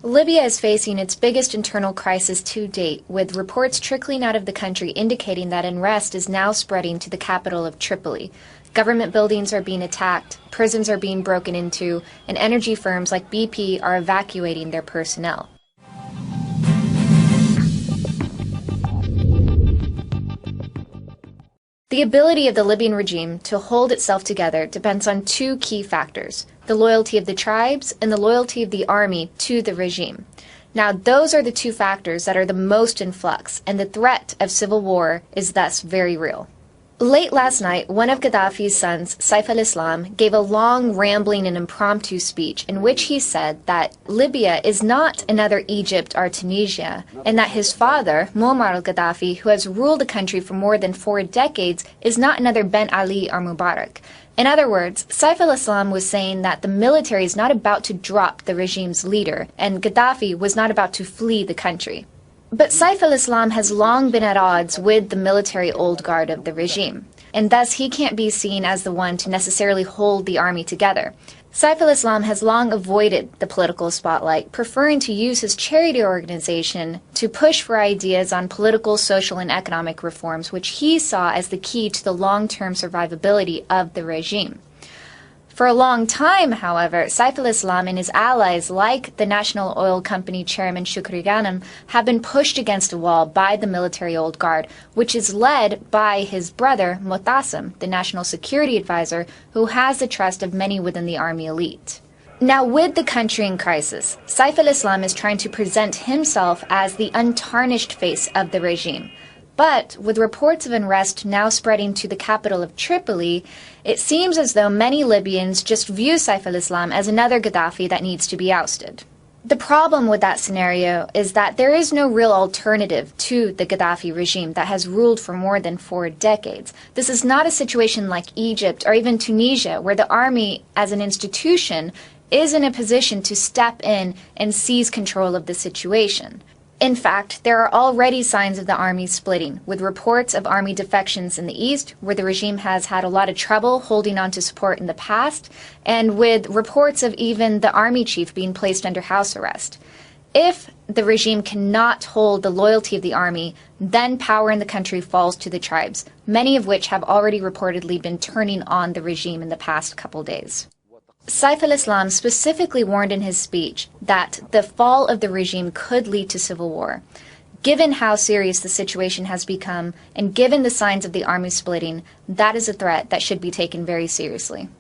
Libya is facing its biggest internal crisis to date, with reports trickling out of the country indicating that unrest is now spreading to the capital of Tripoli. Government buildings are being attacked, prisons are being broken into, and energy firms like BP are evacuating their personnel. The ability of the Libyan regime to hold itself together depends on two key factors: the loyalty of the tribes and the loyalty of the army to the regime. Now, those are the two factors that are the most in flux, and the threat of civil war is thus very real. Late last night, one of Gaddafi's sons, Saif al-Islam, gave a long, rambling, and impromptu speech in which he said that Libya is not another Egypt or Tunisia, and that his father, Muammar al-Gaddafi, who has ruled the country for more than 4 decades, is not another Ben Ali or Mubarak. In other words, Saif al-Islam was saying that the military is not about to drop the regime's leader, and Gaddafi was not about to flee the country. But Saif al-Islam has long been at odds with the military old guard of the regime, and thus he can't be seen as the one to necessarily hold the army together. Saif al-Islam has long avoided the political spotlight, preferring to use his charity organization to push for ideas on political, social, and economic reforms, which he saw as the key to the long-term survivability of the regime. For a long time, however, Saif al-Islam and his allies, like the National Oil Company chairman Shukri Ghanem, have been pushed against a wall by the military old guard, which is led by his brother Motassim, the national security advisor, who has the trust of many within the army elite. Now, with the country in crisis, Saif al-Islam is trying to present himself as the untarnished face of the regime. But with reports of unrest now spreading to the capital of Tripoli, it seems as though many Libyans just view Saif al-Islam as another Gaddafi that needs to be ousted. The problem with that scenario is that there is no real alternative to the Gaddafi regime that has ruled for more than 4 decades. This is not a situation like Egypt or even Tunisia, where the army as an institution is in a position to step in and seize control of the situation. In fact, there are already signs of the army splitting, with reports of army defections in the east, where the regime has had a lot of trouble holding on to support in the past, and with reports of even the army chief being placed under house arrest. If the regime cannot hold the loyalty of the army, then power in the country falls to the tribes, many of which have already reportedly been turning on the regime in the past couple days. Saif al-Islam specifically warned in his speech that the fall of the regime could lead to civil war. Given how serious the situation has become, and given the signs of the army splitting, that is a threat that should be taken very seriously.